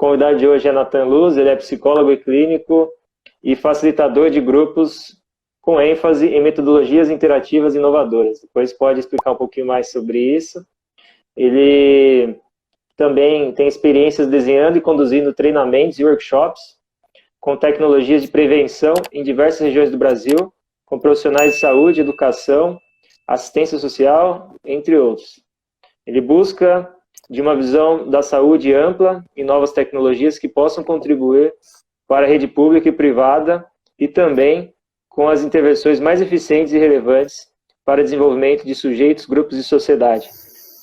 convidado de hoje é Nathan Luz, ele é psicólogo e clínico e facilitador de grupos com ênfase em metodologias interativas inovadoras. Depois pode explicar um pouquinho mais sobre isso. Ele também tem experiências desenhando e conduzindo treinamentos e workshops com tecnologias de prevenção em diversas regiões do Brasil, com profissionais de saúde, educação, assistência social, entre outros. Ele busca de uma visão da saúde ampla e novas tecnologias que possam contribuir para a rede pública e privada e também com as intervenções mais eficientes e relevantes para o desenvolvimento de sujeitos, grupos e sociedade.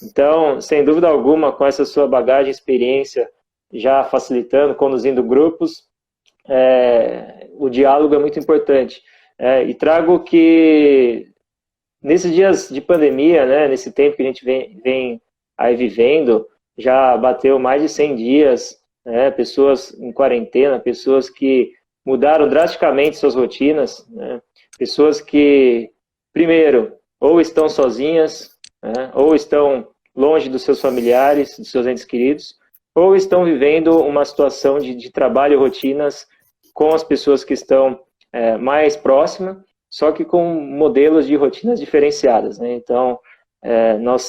Então, sem dúvida alguma, com essa sua bagagem, experiência, já facilitando, conduzindo grupos, o diálogo é muito importante. E trago que, nesses dias de pandemia, né, nesse tempo que a gente vem aí vivendo, já bateu mais de 100 dias, né, pessoas em quarentena, pessoas que mudaram drasticamente suas rotinas, né, pessoas que, primeiro, ou estão sozinhas, né, ou estão longe dos seus familiares, dos seus entes queridos, ou estão vivendo uma situação de trabalho e rotinas com as pessoas que estão mais próximas, só que com modelos de rotinas diferenciadas, né? Então,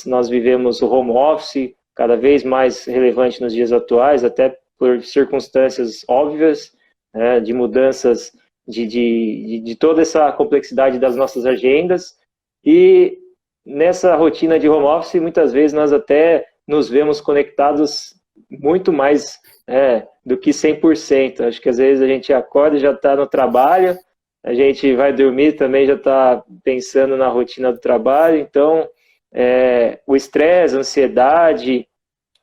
nós vivemos o home office cada vez mais relevante nos dias atuais, até por circunstâncias óbvias, né, de mudanças de toda essa complexidade das nossas agendas, e nessa rotina de home office, muitas vezes nós até nos vemos conectados muito mais do que 100%. Acho que às vezes a gente acorda e já está no trabalho, a gente vai dormir também já está pensando na rotina do trabalho. Então, o estresse, a ansiedade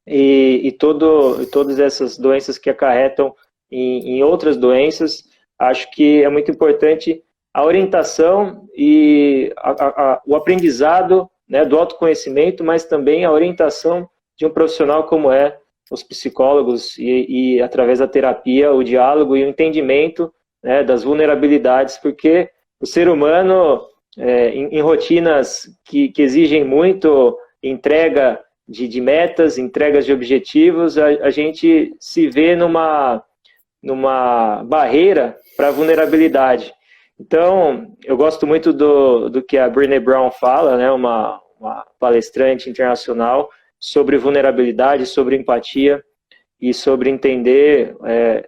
e todas essas doenças que acarretam em outras doenças, acho que é muito importante a orientação e o aprendizado, né, do autoconhecimento, mas também a orientação de um profissional como os psicólogos e através da terapia, o diálogo e o entendimento, né, das vulnerabilidades, porque o ser humano, em rotinas que exigem muito entrega de metas, entregas de objetivos, a gente se vê numa barreira para a vulnerabilidade. Então, eu gosto muito do que a Brené Brown fala, né, uma palestrante internacional, sobre vulnerabilidade, sobre empatia e sobre entender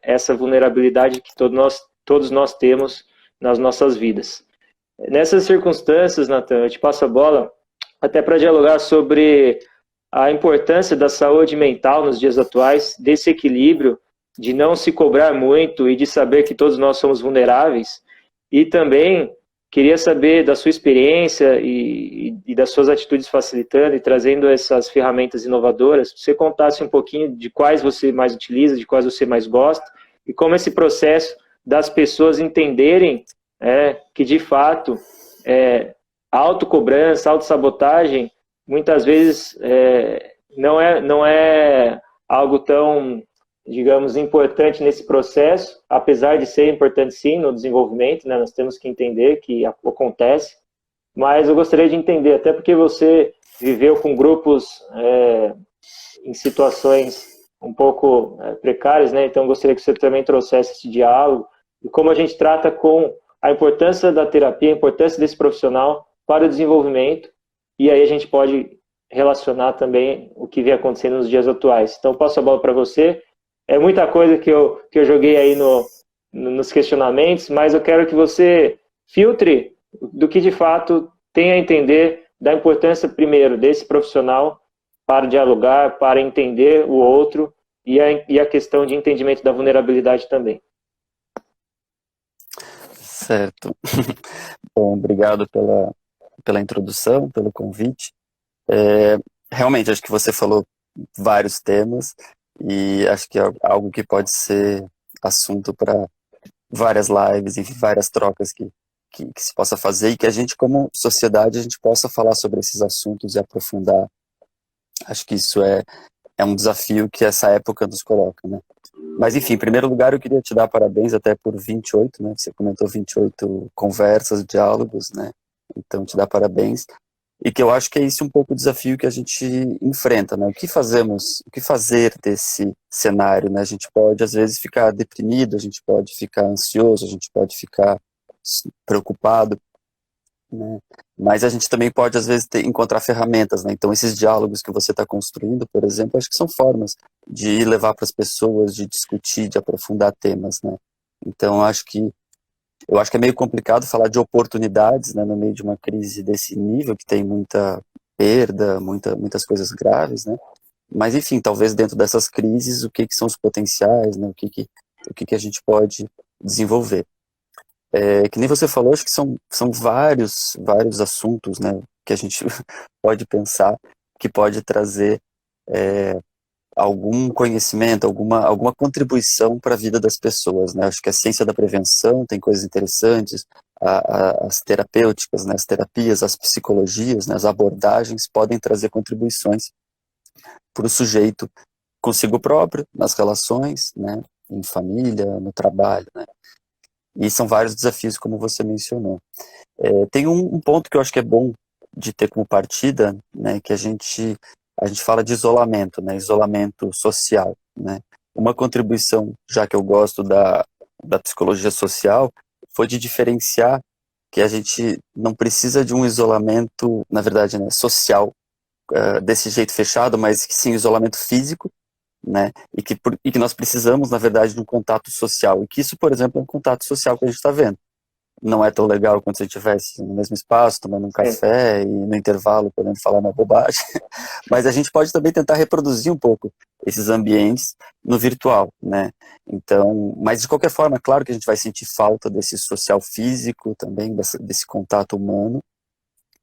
essa vulnerabilidade que todos nós temos nas nossas vidas. Nessas circunstâncias, Nathan, eu te passo a bola até para dialogar sobre a importância da saúde mental nos dias atuais, desse equilíbrio de não se cobrar muito e de saber que todos nós somos vulneráveis. E também queria saber da sua experiência e das suas atitudes facilitando e trazendo essas ferramentas inovadoras, se você contasse um pouquinho de quais você mais utiliza, de quais você mais gosta, e como esse processo das pessoas entenderem que, de fato, a autocobrança, a autossabotagem, muitas vezes não é algo tão, digamos, importante nesse processo, apesar de ser importante sim no desenvolvimento, né, nós temos que entender que acontece, mas eu gostaria de entender, até porque você viveu com grupos em situações um pouco precárias, né, então eu gostaria que você também trouxesse esse diálogo, e como a gente trata com a importância da terapia, a importância desse profissional para o desenvolvimento, e aí a gente pode relacionar também o que vem acontecendo nos dias atuais. Então, passo a bola para você. É muita coisa que eu joguei aí nos questionamentos, mas eu quero que você filtre do que, de fato, tem a entender da importância, primeiro, desse profissional para dialogar, para entender o outro e a questão de entendimento da vulnerabilidade também. Certo. Bom, obrigado pela introdução, pelo convite. Realmente, acho que você falou vários temas e acho que é algo que pode ser assunto para várias lives e várias trocas que se possa fazer, e que a gente, como sociedade, a gente possa falar sobre esses assuntos e aprofundar. Acho que isso é um desafio que essa época nos coloca, né? Mas, enfim, em primeiro lugar, eu queria te dar parabéns até por 28, né? Você comentou 28 conversas, diálogos, né? Então, te dar parabéns. e que eu acho que é esse um pouco o desafio que a gente enfrenta, né? O que fazer desse cenário, né? A gente pode, às vezes, ficar deprimido, a gente pode ficar ansioso, a gente pode ficar preocupado, né? Mas a gente também pode, às vezes, encontrar ferramentas, né? Então, esses diálogos que você está construindo, por exemplo, acho que são formas de levar para as pessoas, de discutir, de aprofundar temas, né? Então, eu acho que é meio complicado falar de oportunidades, né, no meio de uma crise desse nível, que tem muita perda, muitas coisas graves, né? Mas, enfim, talvez dentro dessas crises, o que são os potenciais, né? O que a gente pode desenvolver. Que nem você falou, acho que são vários assuntos, né, que a gente pode pensar, que pode trazer algum conhecimento, alguma contribuição para a vida das pessoas, né? Acho que a ciência da prevenção tem coisas interessantes, as terapêuticas, né, as terapias, as psicologias, né, as abordagens podem trazer contribuições para o sujeito consigo próprio, nas relações, né, em família, no trabalho, né? E são vários desafios, como você mencionou. Tem um ponto que eu acho que é bom de ter como partida, né, que a gente fala de isolamento, né, isolamento social, né. Uma contribuição, já que eu gosto da psicologia social, foi de diferenciar que a gente não precisa de um isolamento, na verdade, né, social, desse jeito fechado, mas que sim, isolamento físico, né, e que nós precisamos, na verdade, de um contato social, e que isso, por exemplo, é um contato social que a gente está vendo. Não é tão legal quando você estivesse no mesmo espaço, tomando um café e no intervalo podendo falar uma bobagem, mas a gente pode também tentar reproduzir um pouco esses ambientes no virtual, né? Então, mas de qualquer forma, claro que a gente vai sentir falta desse social físico também, desse contato humano,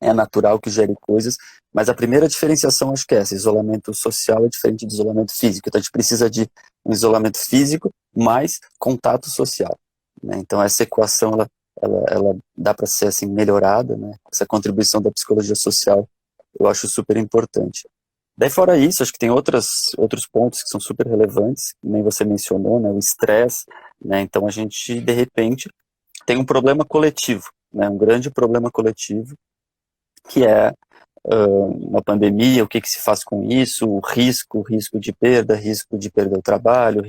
é natural que gere coisas, mas a primeira diferenciação acho que é essa: isolamento social é diferente de isolamento físico, então a gente precisa de um isolamento físico mais contato social, né? Então essa equação, ela dá para ser assim melhorada, né? Essa contribuição da psicologia social eu acho super importante. Daí fora isso, acho que tem outros pontos que são super relevantes, que nem você mencionou, né? O estresse, né? Então a gente, de repente, tem um problema coletivo, né? Um grande problema coletivo, que é uma pandemia, o que se faz com isso, o risco de perder o trabalho,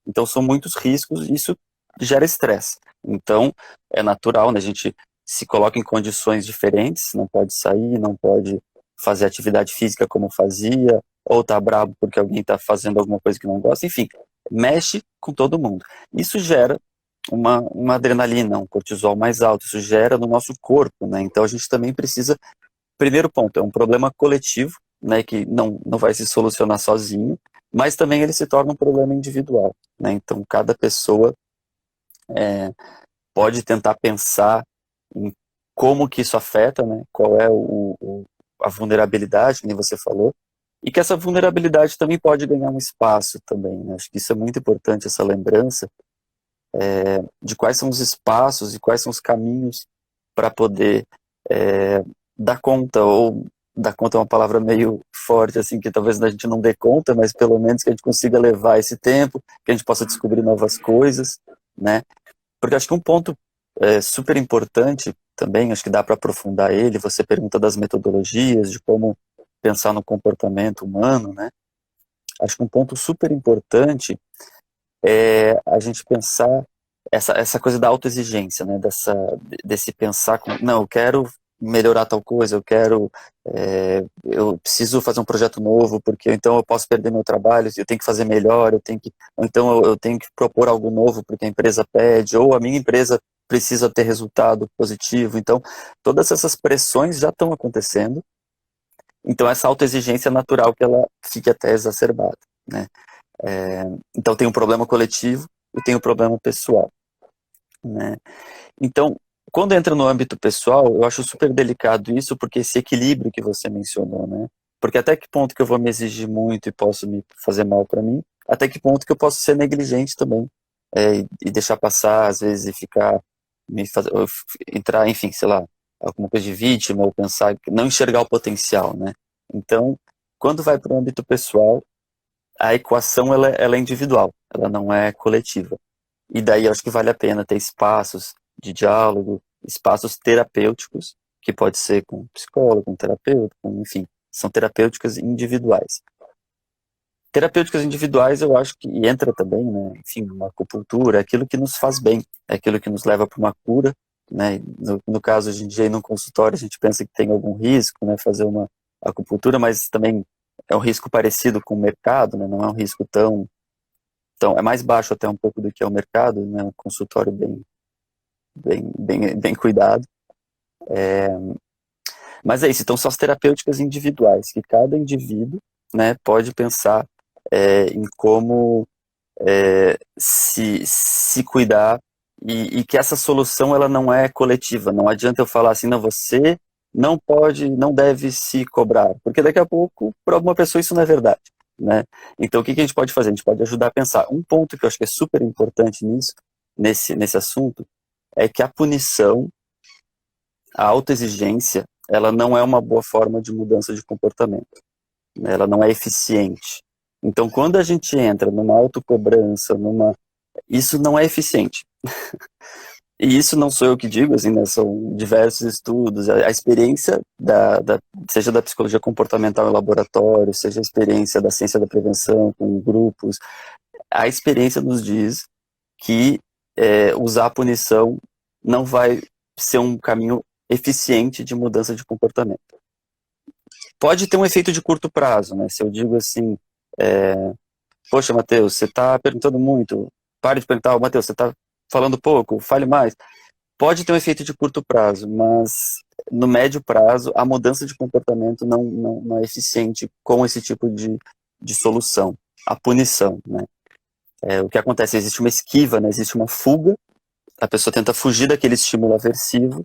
Então são muitos riscos, e isso gera estresse. Então é natural, né, a gente se coloca em condições diferentes, não pode sair, não pode fazer atividade física como fazia, ou tá bravo porque alguém tá fazendo alguma coisa que não gosta, enfim, mexe com todo mundo. Isso gera uma adrenalina, um cortisol mais alto, isso gera no nosso corpo, né? Então a gente também precisa. Primeiro ponto, é um problema coletivo, né, que não vai se solucionar sozinho, mas também ele se torna um problema individual, né? Então cada pessoa pode tentar pensar em como que isso afeta, né? Qual é a vulnerabilidade, nem você falou, e que essa vulnerabilidade também pode ganhar um espaço também, né? Acho que isso é muito importante, essa lembrança de quais são os espaços e quais são os caminhos para poder dar conta, ou dar conta é uma palavra meio forte, assim, que talvez a gente não dê conta, mas pelo menos que a gente consiga levar esse tempo, que a gente possa descobrir novas coisas, né? Porque acho que um ponto super importante também, acho que dá para aprofundar ele, você pergunta das metodologias, de como pensar no comportamento humano, né? Acho que um ponto super importante é a gente pensar essa coisa da autoexigência, né? Desse pensar não, eu quero melhorar tal coisa, eu preciso fazer um projeto novo, porque então eu posso perder meu trabalho, eu tenho que fazer melhor, ou então eu tenho que propor algo novo porque a empresa pede, ou a minha empresa precisa ter resultado positivo. Então, todas essas pressões já estão acontecendo, então essa autoexigência é natural que ela fique até exacerbada, né? Então tem um problema coletivo e tem um problema pessoal, né? Então, quando entra no âmbito pessoal, eu acho super delicado isso, porque esse equilíbrio que você mencionou, né? Porque até que ponto que eu vou me exigir muito e posso me fazer mal para mim, até que ponto que eu posso ser negligente também, e deixar passar, às vezes, e ficar, ou entrar, enfim, sei lá, alguma coisa de vítima, ou pensar, não enxergar o potencial, né? Então, quando vai para o âmbito pessoal, a equação ela é individual, ela não é coletiva. E daí eu acho que vale a pena ter espaços de diálogo, espaços terapêuticos, que pode ser com psicólogo, com terapeuta, enfim, são terapêuticas individuais. Terapêuticas individuais, eu acho que entra também, né, enfim, uma acupuntura, é aquilo que nos faz bem, é aquilo que nos leva para uma cura, né, no caso, hoje em dia, no consultório, a gente pensa que tem algum risco, né, fazer uma acupuntura, mas também é um risco parecido com o mercado, né, não é um risco tão, é mais baixo até um pouco do que é o mercado, né, um consultório bem cuidado. Mas é isso, então são as terapêuticas individuais, que cada indivíduo, né, pode pensar em como se cuidar e que essa solução ela não é coletiva. Não adianta eu falar assim, não, você não pode, não deve se cobrar, porque daqui a pouco, para alguma pessoa, isso não é verdade, né? Então, o que a gente pode fazer? A gente pode ajudar a pensar. Um ponto que eu acho que é super importante nesse assunto, é que a punição, a autoexigência, ela não é uma boa forma de mudança de comportamento, né? Ela não é eficiente. Então, quando a gente entra numa autocobrança, isso não é eficiente. E isso não sou eu que digo, assim, né? São diversos estudos. A experiência, seja da psicologia comportamental em laboratório, seja a experiência da ciência da prevenção com grupos, a experiência nos diz que usar a punição não vai ser um caminho eficiente de mudança de comportamento. Pode ter um efeito de curto prazo, né? Se eu digo assim, poxa, Matheus, você está perguntando muito, pare de perguntar, Matheus, você está falando pouco, fale mais. Pode ter um efeito de curto prazo, mas no médio prazo, a mudança de comportamento não é eficiente com esse tipo de solução. A punição, né? O que acontece? Existe uma esquiva, né? Existe uma fuga, a pessoa tenta fugir daquele estímulo aversivo,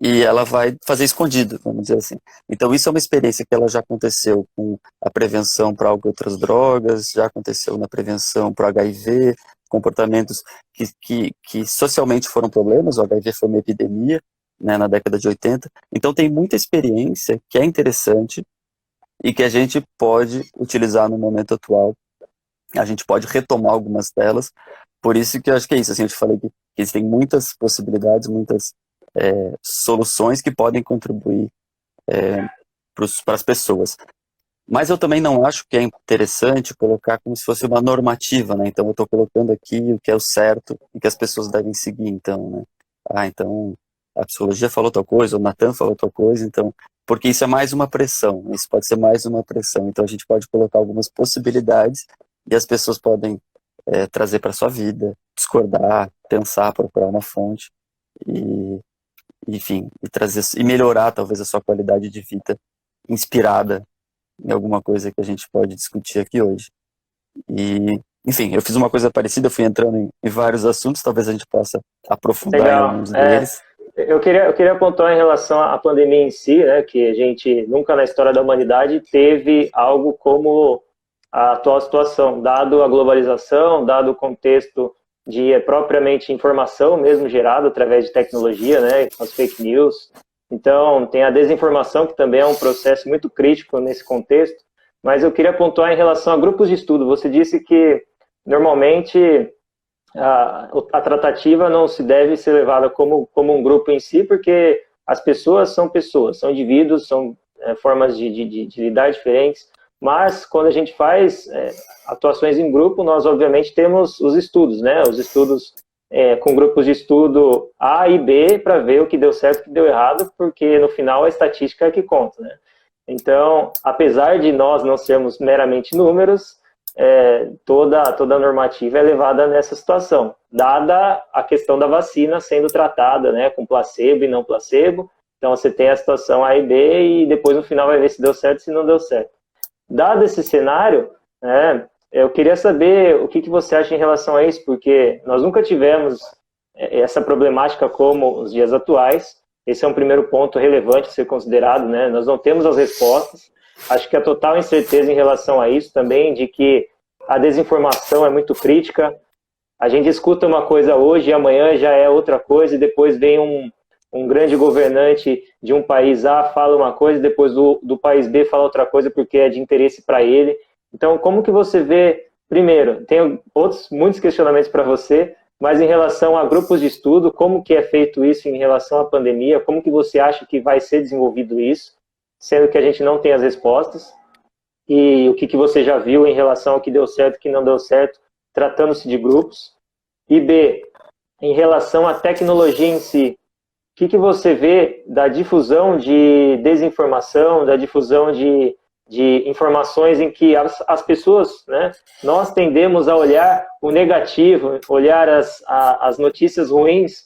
e ela vai fazer escondido, vamos dizer assim. Então isso é uma experiência que ela já aconteceu com a prevenção para outras drogas, já aconteceu na prevenção para o HIV, comportamentos que socialmente foram problemas, o HIV foi uma epidemia, né, na década de 80. Então tem muita experiência que é interessante e que a gente pode utilizar no momento atual. A gente pode retomar algumas delas, por isso que eu acho que é isso, assim, eu te falei que existem muitas possibilidades, muitas soluções que podem contribuir para as pessoas. Mas eu também não acho que é interessante colocar como se fosse uma normativa, né? Então eu estou colocando aqui o que é o certo e que as pessoas devem seguir, então, né? Então a psicologia falou tal coisa, o Nathan falou tal coisa, então, porque isso é mais uma pressão, isso pode ser mais uma pressão, então a gente pode colocar algumas possibilidades e as pessoas podem trazer para a sua vida, discordar, pensar, procurar uma fonte enfim, e melhorar talvez a sua qualidade de vida inspirada em alguma coisa que a gente pode discutir aqui hoje. E, enfim, eu fiz uma coisa parecida, eu fui entrando em vários assuntos, talvez a gente possa aprofundar em alguns deles. Eu queria pontuar em relação à pandemia em si, né, que a gente nunca na história da humanidade teve algo como a atual situação, dado a globalização, dado o contexto de propriamente informação mesmo gerada através de tecnologia, né, as fake news. Então, tem a desinformação, que também é um processo muito crítico nesse contexto, mas eu queria pontuar em relação a grupos de estudo. Você disse que, normalmente, a tratativa não se deve ser levada como um grupo em si, porque as pessoas, são indivíduos, são formas de lidar diferentes, mas quando a gente faz atuações em grupo, nós obviamente temos os estudos, né? Os estudos com grupos de estudo A e B para ver o que deu certo e o que deu errado, porque no final a estatística é que conta, né? Então, apesar de nós não sermos meramente números, toda a normativa é levada nessa situação, dada a questão da vacina sendo tratada, né, com placebo e não placebo. Então você tem a situação A e B e depois no final vai ver se deu certo e se não deu certo. Dado esse cenário, eu queria saber o que você acha em relação a isso, porque nós nunca tivemos essa problemática como os dias atuais. Esse é um primeiro ponto relevante a ser considerado, né? Nós não temos as respostas. Acho que a total incerteza em relação a isso também, de que a desinformação é muito crítica. A gente escuta uma coisa hoje e amanhã já é outra coisa, e depois vem um grande governante de um país A fala uma coisa, depois do país B fala outra coisa porque é de interesse para ele. Então, como que você vê, primeiro, tenho muitos questionamentos para você, mas em relação a grupos de estudo, como que é feito isso em relação à pandemia? Como que você acha que vai ser desenvolvido isso, sendo que a gente não tem as respostas? E o que você já viu em relação ao que deu certo e que não deu certo, tratando-se de grupos? E B, em relação à tecnologia em si, o que você vê da difusão de desinformação, da difusão de informações em que as pessoas, né, nós tendemos a olhar o negativo, olhar as notícias ruins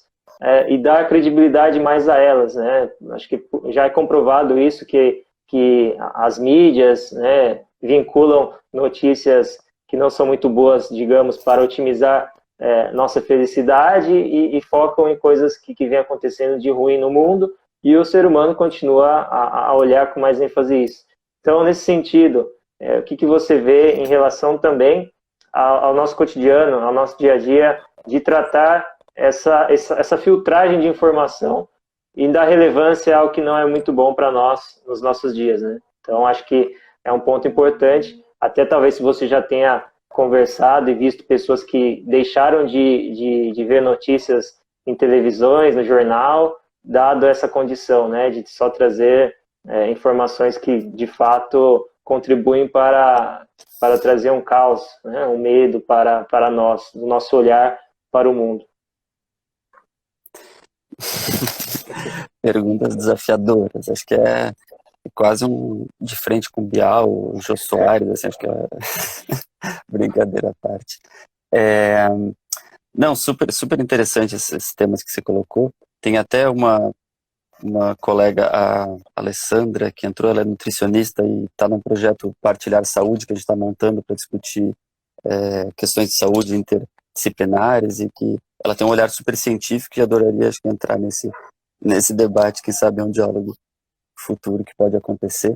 e dar credibilidade mais a elas, né? Acho que já é comprovado isso, que as mídias, né, vinculam notícias que não são muito boas, digamos, para otimizar nossa felicidade e focam em coisas que vem acontecendo de ruim no mundo, e o ser humano continua a olhar com mais ênfase isso. Então, nesse sentido, o que você vê em relação também ao nosso cotidiano, ao nosso dia a dia, de tratar essa filtragem de informação e dar relevância ao que não é muito bom para nós nos nossos dias, né? Então, acho que é um ponto importante, até talvez se você já tenha conversado e visto pessoas que deixaram de ver notícias em televisões, no jornal, dado essa condição, né, de só trazer informações que, de fato, contribuem para trazer um caos, né, um medo para nós, do nosso olhar para o mundo. Perguntas desafiadoras. Acho que é quase um de frente com o Bial, o Jô Soares, assim, acho que é brincadeira à parte. Não, super interessante esses temas que você colocou. Tem até uma colega, a Alessandra, que entrou, ela é nutricionista e está num projeto Partilhar Saúde, que a gente está montando para discutir questões de saúde interdisciplinares, e que ela tem um olhar super científico e adoraria, acho que, entrar nesse debate, quem sabe é um diálogo futuro que pode acontecer.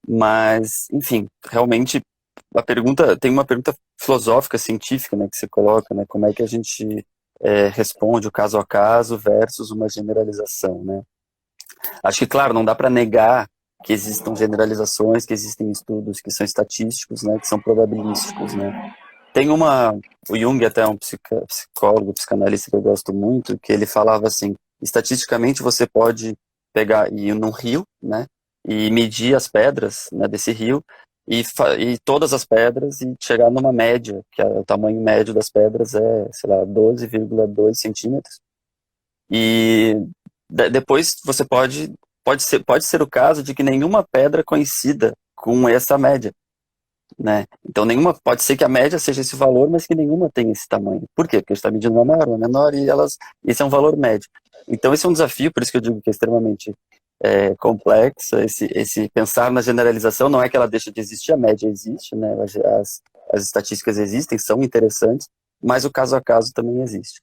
Mas, enfim, realmente tem uma pergunta filosófica, científica, né, que você coloca, né, como é que a gente responde o caso a caso versus uma generalização, né? Acho que, claro, não dá para negar que existam generalizações, que existem estudos que são estatísticos, né, que são probabilísticos, né? Tem o Jung, até um psicólogo, psicanalista que eu gosto muito, que ele falava assim, estatisticamente você pode pegar e ir num rio, né, e medir as pedras, né, desse rio, e todas as pedras, e chegar numa média, que o tamanho médio das pedras é, sei lá, 12,2 centímetros. E depois você pode ser o caso de que nenhuma pedra coincida com essa média, né? Então pode ser que a média seja esse valor, mas que nenhuma tenha esse tamanho. Por quê? Porque a gente está medindo uma maior, uma menor, e esse é um valor médio. Então esse é um desafio, por isso que eu digo que é extremamente complexo, esse pensar na generalização. Não é que ela deixa de existir, a média existe, né? As estatísticas existem, são interessantes, mas o caso a caso também existe.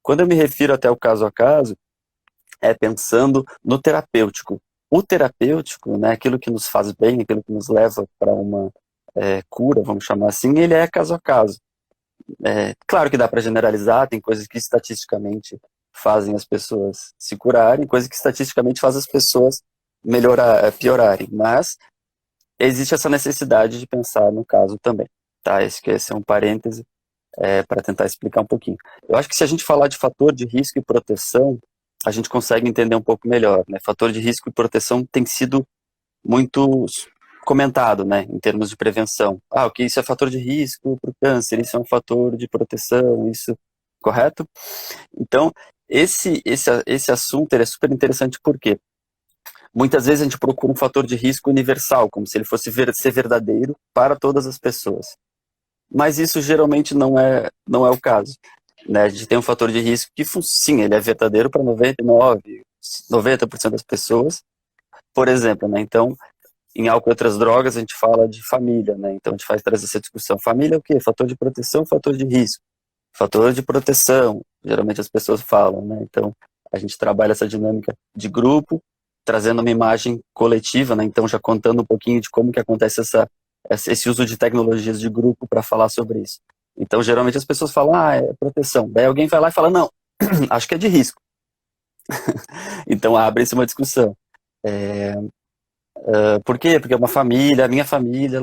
Quando eu me refiro até o caso a caso, é pensando no terapêutico. O terapêutico, né, aquilo que nos faz bem, aquilo que nos leva para uma cura, vamos chamar assim, ele é caso a caso. Claro que dá para generalizar, tem coisas que estatisticamente fazem as pessoas se curarem, coisas que estatisticamente fazem as pessoas piorarem, mas existe essa necessidade de pensar no caso também. Tá? Esse é um parêntese para tentar explicar um pouquinho. Eu acho que se a gente falar de fator de risco e proteção, a gente consegue entender um pouco melhor, né? Fator de risco e proteção tem sido muito comentado, né, em termos de prevenção. O que isso é fator de risco para o câncer, isso é um fator de proteção, isso, correto? Então, esse assunto é super interessante porque muitas vezes a gente procura um fator de risco universal, como se ele fosse ser verdadeiro para todas as pessoas. Mas isso geralmente não é o caso, né? A gente tem um fator de risco que, sim, ele é verdadeiro para 90% das pessoas, por exemplo, né? Então, em álcool e outras drogas, a gente traz essa discussão. Família é o quê? Fator de proteção, fator de risco. Fator de proteção, geralmente as pessoas falam, né? Então, a gente trabalha essa dinâmica de grupo, trazendo uma imagem coletiva, né? Então, já contando um pouquinho de como que acontece esse uso de tecnologias de grupo para falar sobre isso. Então, geralmente as pessoas falam, é proteção. Daí alguém vai lá e fala, não, acho que é de risco. Então, abre-se uma discussão. Por quê? Porque a minha família,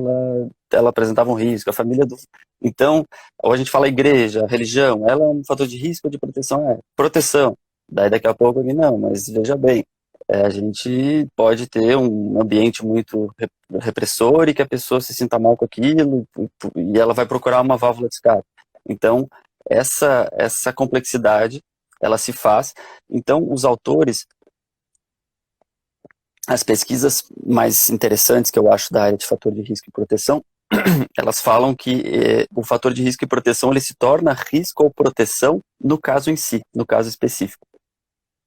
ela apresentava um risco, a família do... Então, ou a gente fala igreja, religião, ela é um fator de risco ou de proteção? É, proteção. Daí daqui a pouco alguém, não, mas veja bem, a gente pode ter um ambiente muito repressor e que a pessoa se sinta mal com aquilo e ela vai procurar uma válvula de escape. Então, essa complexidade, ela se faz. Então, os autores, as pesquisas mais interessantes que eu acho da área de fator de risco e proteção, elas falam que o fator de risco e proteção ele se torna risco ou proteção no caso em si, no caso específico.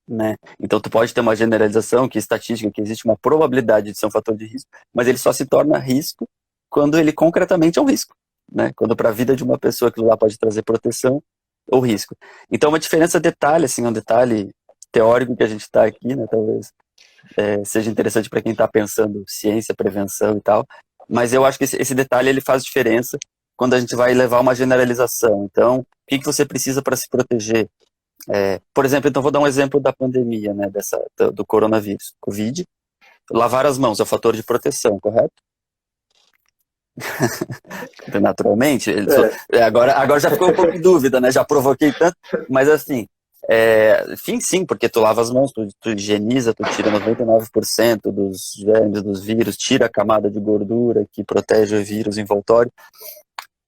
Né? Então tu pode ter uma generalização, que estatística, que existe uma probabilidade de ser um fator de risco, mas ele só se torna risco quando ele concretamente é um risco. Né? Quando para a vida de uma pessoa aquilo lá pode trazer proteção ou risco. Então uma diferença detalhe, assim, um detalhe teórico que a gente está aqui, né, talvez seja interessante para quem está pensando ciência, prevenção e tal, mas eu acho que esse detalhe ele faz diferença quando a gente vai levar uma generalização. Então, o que você precisa para se proteger? Por exemplo, então vou dar um exemplo da pandemia, né, do coronavírus, Covid. Lavar as mãos é o fator de proteção, correto? Naturalmente, agora já ficou um pouco de dúvida, né? Já provoquei tanto, mas assim, enfim, sim, porque tu lava as mãos, tu higieniza, tu tira 99% dos germes, dos vírus, tira a camada de gordura que protege o vírus envoltório.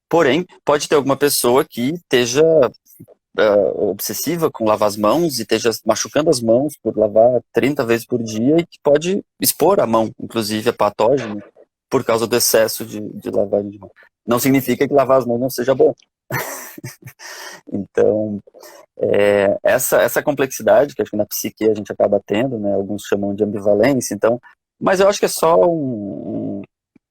Porém, pode ter alguma pessoa que esteja obsessiva com lavar as mãos e esteja machucando as mãos por lavar 30 vezes por dia e que pode expor a mão, inclusive, a patógeno por causa do excesso de lavagem de mão. Não significa que lavar as mãos não seja bom. Então, essa complexidade que acho que na psique a gente acaba tendo, né, alguns chamam de ambivalência, então, mas eu acho que é só um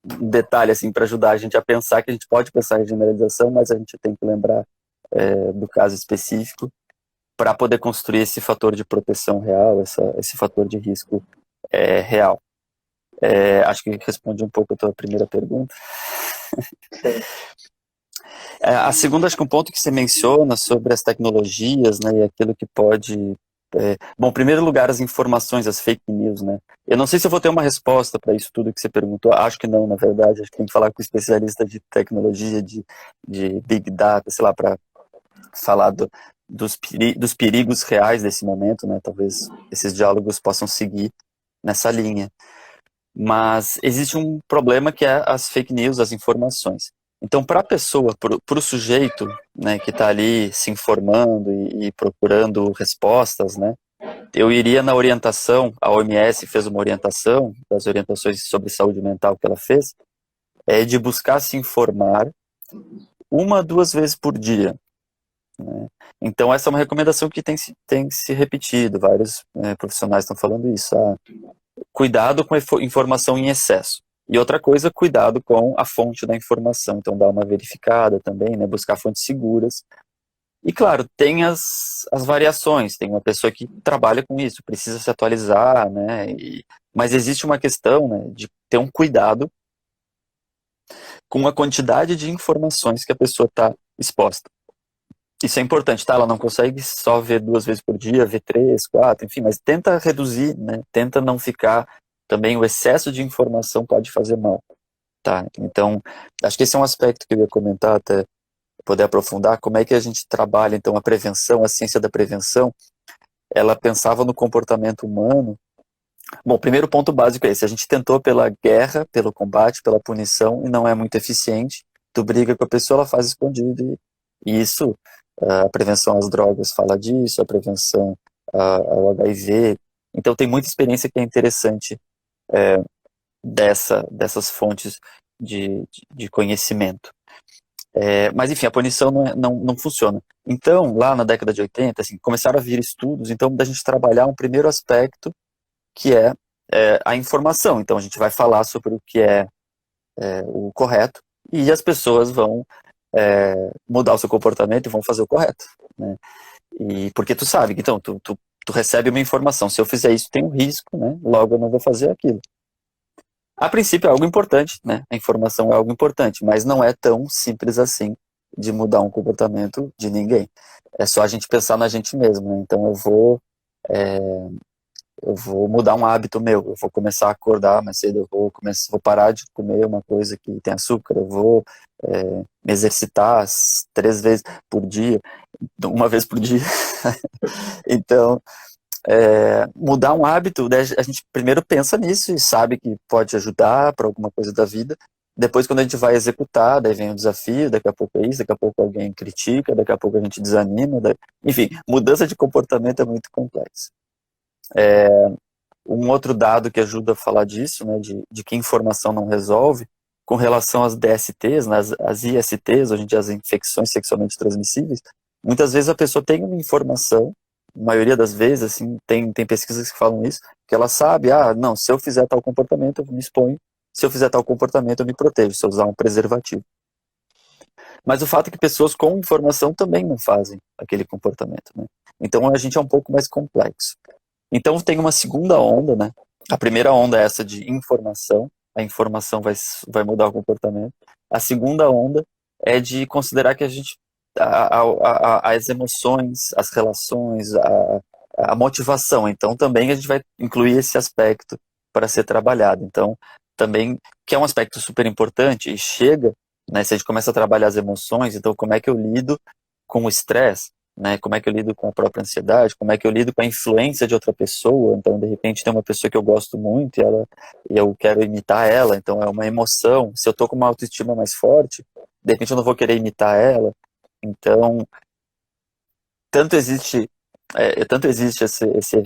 detalhe assim para ajudar a gente a pensar que a gente pode pensar em generalização, mas a gente tem que lembrar do caso específico para poder construir esse fator de proteção real, esse fator de risco real. Acho que responde um pouco a tua primeira pergunta. A segunda, acho que um ponto que você menciona sobre as tecnologias, né, e aquilo que pode... bom, em primeiro lugar, as informações, as fake news, né? Eu não sei se eu vou ter uma resposta para isso tudo que você perguntou, acho que não, na verdade, acho que tem que falar com especialista de tecnologia, de Big Data, sei lá, para falar dos perigos reais desse momento, né? Talvez esses diálogos possam seguir nessa linha. Mas existe um problema que é as fake news, as informações. Então, para a pessoa, para o sujeito, né, que está ali se informando e procurando respostas, né, eu iria na orientação, a OMS fez uma orientação, das orientações sobre saúde mental que ela fez, de buscar se informar 1-2 vezes por dia. Né? Então, essa é uma recomendação que tem se repetido, vários profissionais estão falando isso. Cuidado com a informação em excesso. E outra coisa, cuidado com a fonte da informação. Então, dar uma verificada também, né? Buscar fontes seguras. E, claro, tem as variações. Tem uma pessoa que trabalha com isso, precisa se atualizar, né? Mas existe uma questão, né, de ter um cuidado com a quantidade de informações que a pessoa está exposta. Isso é importante, tá? Ela não consegue só ver 2 vezes por dia, ver 3, 4, enfim, mas tenta reduzir, né? Tenta não ficar... Também o excesso de informação pode fazer mal, tá? Então, acho que esse é um aspecto que eu ia comentar, até poder aprofundar, como é que a gente trabalha, então, a prevenção, a ciência da prevenção, ela pensava no comportamento humano. Bom, o primeiro ponto básico é esse, a gente tentou pela guerra, pelo combate, pela punição, e não é muito eficiente, tu briga com a pessoa, ela faz escondido, e isso... A prevenção às drogas fala disso, a prevenção ao HIV. Então, tem muita experiência que é interessante dessas fontes de conhecimento. Mas, enfim, a punição não funciona. Então, lá na década de 80, assim, começaram a vir estudos, então, da gente trabalhar um primeiro aspecto, que é a informação. Então, a gente vai falar sobre o que é o correto, e as pessoas vão mudar o seu comportamento e vão fazer o correto, né? E porque tu sabe que então tu recebe uma informação, se eu fizer isso tem um risco, né? Logo eu não vou fazer aquilo. A princípio é algo importante, né? A informação é algo importante, mas não é tão simples assim de mudar um comportamento de ninguém. É só a gente pensar na gente mesmo, né? Então eu vou eu vou mudar um hábito meu, eu vou começar a acordar mais cedo, vou parar de comer uma coisa que tem açúcar, eu vou me exercitar 3 vezes por dia, uma vez por dia. Então, mudar um hábito, né, a gente primeiro pensa nisso e sabe que pode ajudar para alguma coisa da vida. Depois, quando a gente vai executar, daí vem o desafio, daqui a pouco é isso, daqui a pouco alguém critica, daqui a pouco a gente desanima. Enfim, mudança de comportamento é muito complexo. Um outro dado que ajuda a falar disso, né, de que informação não resolve, com relação às DSTs, né, as ISTs, hoje em dia as infecções sexualmente transmissíveis, muitas vezes a pessoa tem uma informação, a maioria das vezes, assim, tem pesquisas que falam isso, que ela sabe, não, se eu fizer tal comportamento, eu me exponho, se eu fizer tal comportamento, eu me protejo, se eu usar um preservativo. Mas o fato é que pessoas com informação também não fazem aquele comportamento, né? Então a gente é um pouco mais complexo. Então tem uma segunda onda, né? A primeira onda é essa de informação, a informação vai mudar o comportamento. A segunda onda é de considerar que a gente, as emoções, as relações, a motivação, então também a gente vai incluir esse aspecto para ser trabalhado. Então também, que é um aspecto super importante, e chega, né, se a gente começa a trabalhar as emoções, então como é que eu lido com o estresse, né, como é que eu lido com a própria ansiedade, como é que eu lido com a influência de outra pessoa. Então, de repente, tem uma pessoa que eu gosto muito e eu quero imitar ela, então é uma emoção. Se eu tô com uma autoestima mais forte, de repente eu não vou querer imitar ela. Então, tanto existe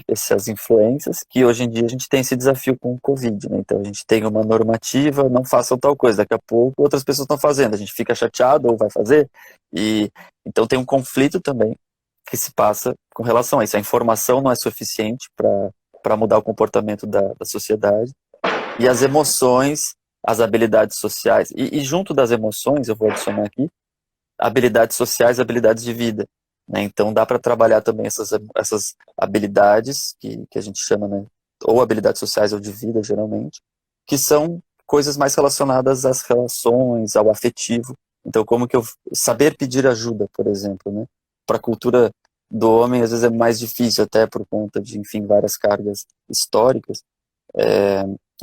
essas influências que hoje em dia a gente tem esse desafio com o Covid, né? Então a gente tem uma normativa, não façam tal coisa, daqui a pouco outras pessoas estão fazendo, a gente fica chateado ou vai fazer, e então tem um conflito também que se passa com relação a isso. A informação não é suficiente para mudar o comportamento da sociedade, e as emoções, as habilidades sociais, e junto das emoções, eu vou adicionar aqui, habilidades sociais, habilidades de vida, né? Então dá para trabalhar também essas habilidades que a gente chama, né, ou habilidades sociais ou de vida, geralmente, que são coisas mais relacionadas às relações, ao afetivo. Então, como que eu saber pedir ajuda, por exemplo, né? Para a cultura do homem, às vezes é mais difícil, até por conta de, enfim, várias cargas históricas.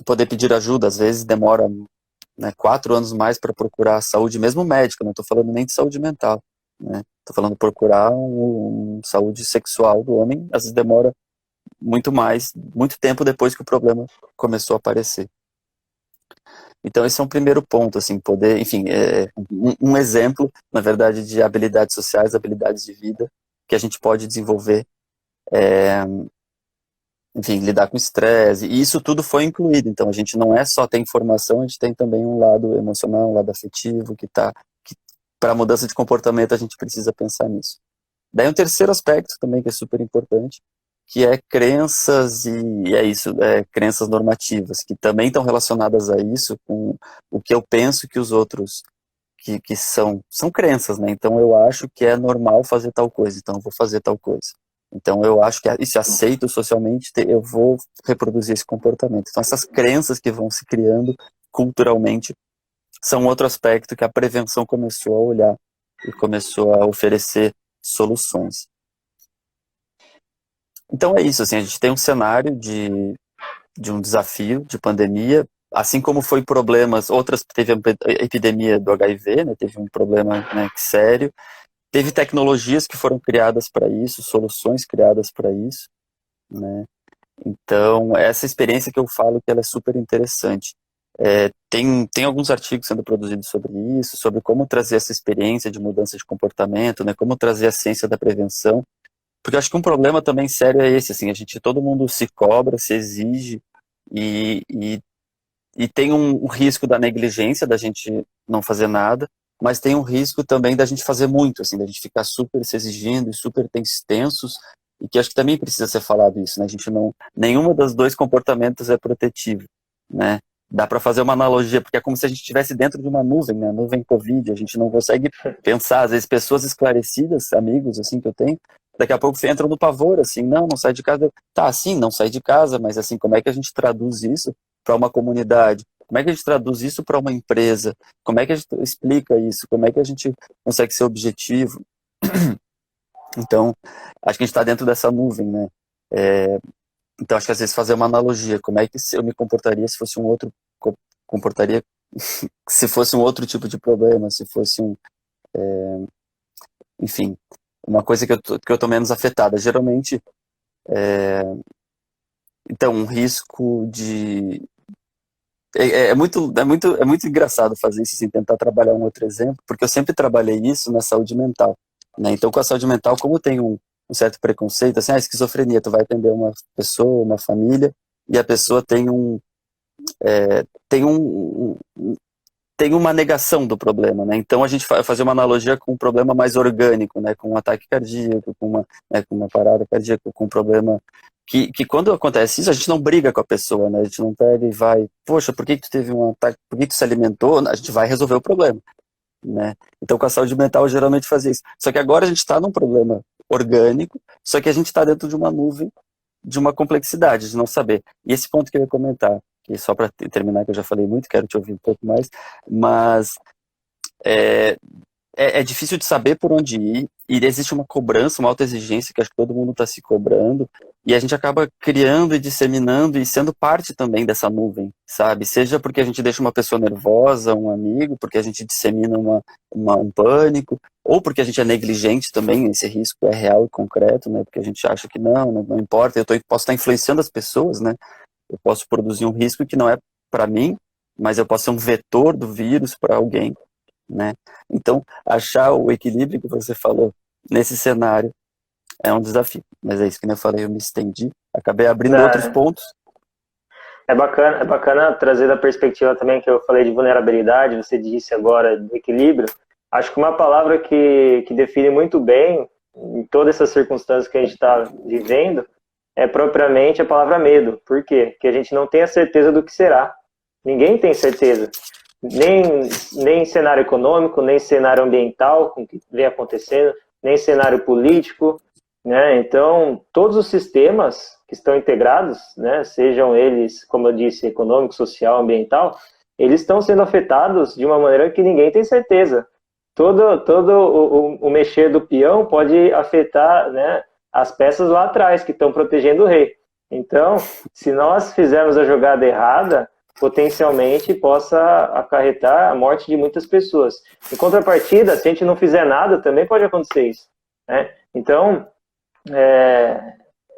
Poder pedir ajuda, às vezes demora, né, 4 anos mais para procurar saúde, mesmo médica, não estou falando nem de saúde mental, né? Estou falando procurar saúde sexual do homem, às vezes demora muito mais, muito tempo depois que o problema começou a aparecer. Então esse é um primeiro ponto, assim, poder, enfim, um exemplo, na verdade, de habilidades sociais, habilidades de vida, que a gente pode desenvolver, enfim, lidar com estresse, e isso tudo foi incluído. Então a gente não é só ter informação, a gente tem também um lado emocional, um lado afetivo, que para a mudança de comportamento a gente precisa pensar nisso. Daí um terceiro aspecto também que é super importante, que é crenças, e é isso, crenças normativas, que também estão relacionadas a isso, com o que eu penso que os outros, que são crenças, né? Então eu acho que é normal fazer tal coisa, então eu vou fazer tal coisa. Então eu acho que isso é aceito socialmente, eu vou reproduzir esse comportamento. Então essas crenças que vão se criando culturalmente são outro aspecto que a prevenção começou a olhar e começou a oferecer soluções. Então é isso, assim, a gente tem um cenário de um desafio de pandemia, assim como foi problemas, teve a epidemia do HIV, né, teve um problema, né, sério, teve tecnologias que foram criadas para isso, soluções criadas para isso, né. Então essa experiência que eu falo que ela é super interessante. Tem alguns artigos sendo produzidos sobre isso, sobre como trazer essa experiência de mudança de comportamento, né, como trazer a ciência da prevenção, porque eu acho que um problema também sério é esse, assim, todo mundo se cobra, se exige, e, e, e tem um risco da negligência, da gente não fazer nada, mas tem um risco também da gente fazer muito, assim, da gente ficar super se exigindo e super tensos, e que acho que também precisa ser falado isso, né, nenhuma dos dois comportamentos é protetivo, né. Dá para fazer uma analogia, porque é como se a gente estivesse dentro de uma nuvem, né, nuvem Covid, a gente não consegue pensar, às vezes pessoas esclarecidas, amigos, assim, que eu tenho, daqui a pouco você entra no pavor, assim, não sai de casa, tá, assim, não sai de casa, mas assim, como é que a gente traduz isso para uma comunidade? Como é que a gente traduz isso para uma empresa? Como é que a gente explica isso? Como é que a gente consegue ser objetivo? Então, acho que a gente está dentro dessa nuvem, né? Então, acho que às vezes fazer uma analogia, como é que eu me comportaria se fosse um outro, comportaria se fosse um outro tipo de problema, se fosse enfim, uma coisa que eu tô menos afetada. Geralmente, então, um risco de... É muito engraçado fazer isso, assim, tentar trabalhar um outro exemplo, porque eu sempre trabalhei isso na saúde mental, né? Então, com a saúde mental, como tem um certo preconceito, assim, a esquizofrenia, tu vai atender uma pessoa, uma família, e a pessoa tem tem uma negação do problema, né? Então a gente fazer uma analogia com um problema mais orgânico, né? Com um ataque cardíaco, com uma parada cardíaca, com um problema que quando acontece isso, a gente não briga com a pessoa, né? A gente não pega e vai, poxa, por que tu teve um ataque, por que tu se alimentou? A gente vai resolver o problema, né? Então com a saúde mental geralmente fazia isso. Só que agora a gente está num problema orgânico, só que a gente está dentro de uma nuvem de uma complexidade, de não saber. E esse ponto que eu ia comentar, que só para terminar, que eu já falei muito, quero te ouvir um pouco mais, mas é difícil de saber por onde ir, e existe uma cobrança, uma autoexigência que acho que todo mundo está se cobrando, e a gente acaba criando e disseminando e sendo parte também dessa nuvem, sabe? Seja porque a gente deixa uma pessoa nervosa, um amigo, porque a gente dissemina um pânico, ou porque a gente é negligente também, esse risco é real e concreto, né? Porque a gente acha que não importa, posso estar influenciando as pessoas, né? Eu posso produzir um risco que não é para mim, mas eu posso ser um vetor do vírus para alguém, né? Então, achar o equilíbrio que você falou nesse cenário é um desafio. Mas é isso que eu falei, eu me estendi, acabei abrindo outros pontos. É bacana trazer da perspectiva também que eu falei de vulnerabilidade, você disse agora do equilíbrio. Acho que uma palavra que define muito bem em todas essas circunstâncias que a gente está vivendo é propriamente a palavra medo. Por quê? Porque a gente não tem a certeza do que será. Ninguém tem certeza. Nem cenário econômico, nem cenário ambiental, com o que vem acontecendo, nem cenário político, né? Então, todos os sistemas que estão integrados, né, sejam eles, como eu disse, econômico, social, ambiental, eles estão sendo afetados de uma maneira que ninguém tem certeza. Todo o mexer do peão pode afetar, né, as peças lá atrás, que estão protegendo o rei. Então, se nós fizermos a jogada errada, potencialmente possa acarretar a morte de muitas pessoas. Em contrapartida, se a gente não fizer nada, também pode acontecer isso, né? Então,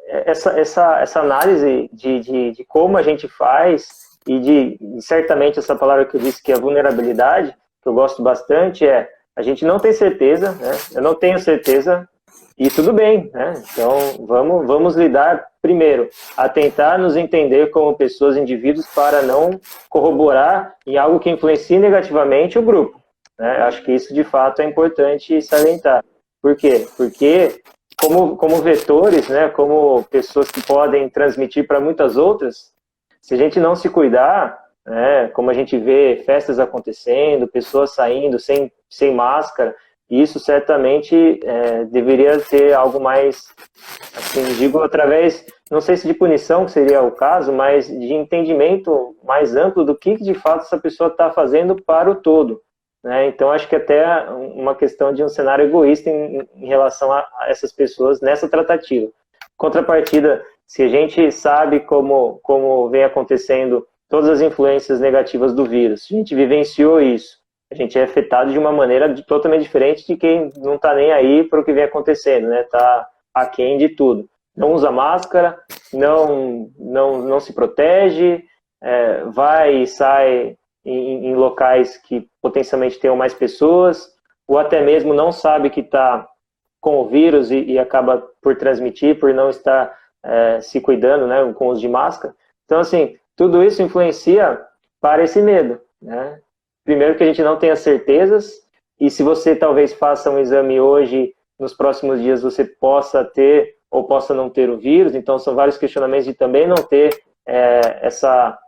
essa análise de como a gente faz e certamente essa palavra que eu disse que é vulnerabilidade, que eu gosto bastante, a gente não tem certeza, né? Eu não tenho certeza e tudo bem, né? Então vamos lidar primeiro a tentar nos entender como pessoas, indivíduos, para não corroborar em algo que influencie negativamente o grupo, né? Acho que isso de fato é importante salientar. Por quê? Porque como vetores, né, como pessoas que podem transmitir para muitas outras, se a gente não se cuidar, né, como a gente vê festas acontecendo, pessoas saindo sem máscara, isso certamente deveria ter algo mais, assim, digo, através, não sei se de punição, que seria o caso, mas de entendimento mais amplo do que de fato essa pessoa está fazendo para o todo. Né? Então, acho que até uma questão de um cenário egoísta em relação a essas pessoas nessa tratativa. Contrapartida, se a gente sabe como vem acontecendo todas as influências negativas do vírus, a gente vivenciou isso, a gente é afetado de uma maneira totalmente diferente de quem não está nem aí para o que vem acontecendo, né? Está aquém de tudo. Não usa máscara, não se protege, vai e sai em locais que potencialmente tenham mais pessoas, ou até mesmo não sabe que está com o vírus e acaba por transmitir, por não estar se cuidando, né, com o uso de máscara. Então, assim, tudo isso influencia para esse medo, né? Primeiro que a gente não tenha certezas, e se você talvez faça um exame hoje, nos próximos dias você possa ter ou possa não ter o vírus, então são vários questionamentos de também não ter essa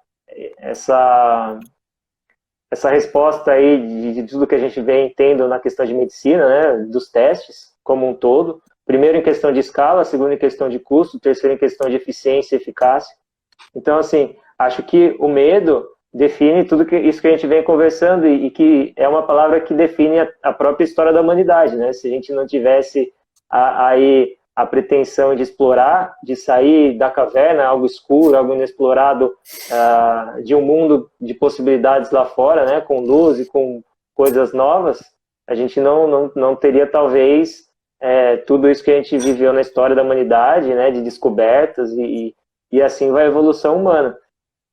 resposta aí de tudo que a gente vem tendo na questão de medicina, né, dos testes como um todo. Primeiro em questão de escala, segundo em questão de custo, terceiro em questão de eficiência e eficácia. Então, assim, acho que o medo define tudo isso que a gente vem conversando e que é uma palavra que define a própria história da humanidade, né? Se a gente não tivesse aí a pretensão de explorar, de sair da caverna, algo escuro, algo inexplorado, de um mundo de possibilidades lá fora, né, com luz e com coisas novas, a gente não teria, talvez, tudo isso que a gente viveu na história da humanidade, né, de descobertas, e assim vai a evolução humana.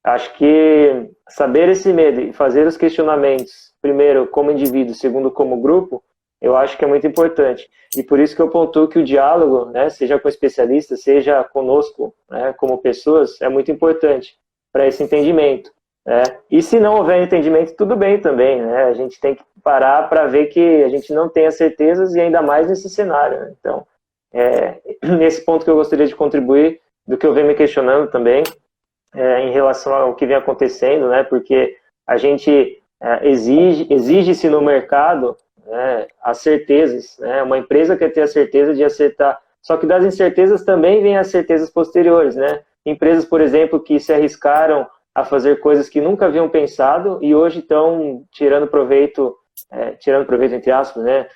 Acho que saber esse medo e fazer os questionamentos, primeiro como indivíduo, segundo como grupo, eu acho que é muito importante. E por isso que eu pontuo que o diálogo, né, seja com especialistas, seja conosco, né, como pessoas, é muito importante para esse entendimento. Né? E se não houver entendimento, tudo bem também. Né? A gente tem que parar para ver que a gente não tem as certezas, e ainda mais nesse cenário. Né? Então, nesse ponto que eu gostaria de contribuir, do que eu venho me questionando também, em relação ao que vem acontecendo, né? Porque a gente exige-se no mercado, né, as certezas. Né? Uma empresa quer ter a certeza de acertar, só que das incertezas também vem as certezas posteriores. Né? Empresas, por exemplo, que se arriscaram a fazer coisas que nunca haviam pensado e hoje estão tirando proveito entre aspas, né?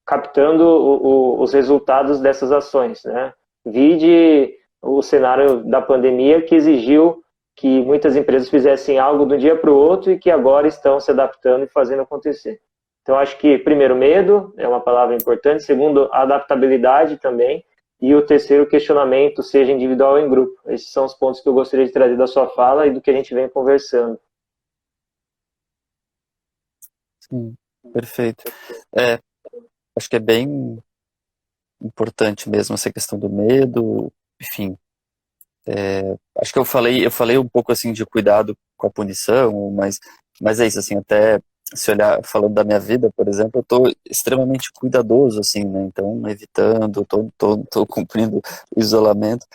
Captando os resultados dessas ações. Né? Vide o cenário da pandemia, que exigiu que muitas empresas fizessem algo do dia para o outro e que agora estão se adaptando e fazendo acontecer. Então, acho que, primeiro, medo é uma palavra importante. Segundo, adaptabilidade também. E o terceiro, questionamento, seja individual ou em grupo. Esses são os pontos que eu gostaria de trazer da sua fala e do que a gente vem conversando. Sim, perfeito. Acho que é bem importante mesmo essa questão do medo, enfim. Acho que eu falei um pouco assim de cuidado com a punição, mas é isso, assim, até se olhar, falando da minha vida, por exemplo, eu estou extremamente cuidadoso, assim, né, então evitando, tô cumprindo o isolamento,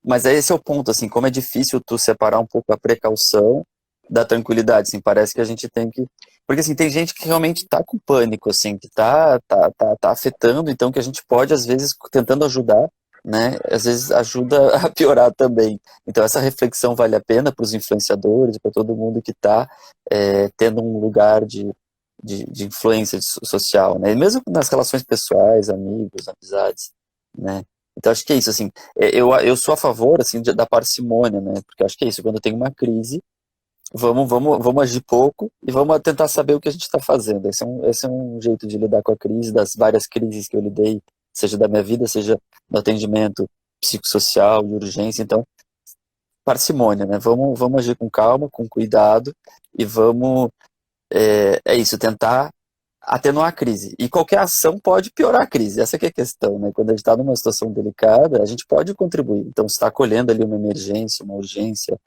mas esse é o ponto, assim, como é difícil tu separar um pouco a precaução da tranquilidade, assim, parece que a gente tem que, porque assim, tem gente que realmente está com pânico, assim, que tá afetando, então que a gente pode, às vezes, tentando ajudar, né, às vezes ajuda a piorar também. Então essa reflexão vale a pena para os influenciadores, para todo mundo que está tendo um lugar de influência social, né, e mesmo nas relações pessoais, amigos, amizades, né. Então acho que é isso, assim, eu sou a favor, assim, da parcimônia, né, porque acho que é isso, quando tem uma crise, vamos agir pouco e vamos tentar saber o que a gente está fazendo. Esse é um jeito de lidar com a crise, das várias crises que eu lidei, seja da minha vida, seja no atendimento psicossocial, de urgência. Então, parcimônia, né? Vamos agir com calma, com cuidado e vamos, isso, tentar atenuar a crise. E qualquer ação pode piorar a crise. Essa que é a questão, né? Quando a gente está numa situação delicada, a gente pode contribuir. Então, se está acolhendo ali uma emergência, uma urgência,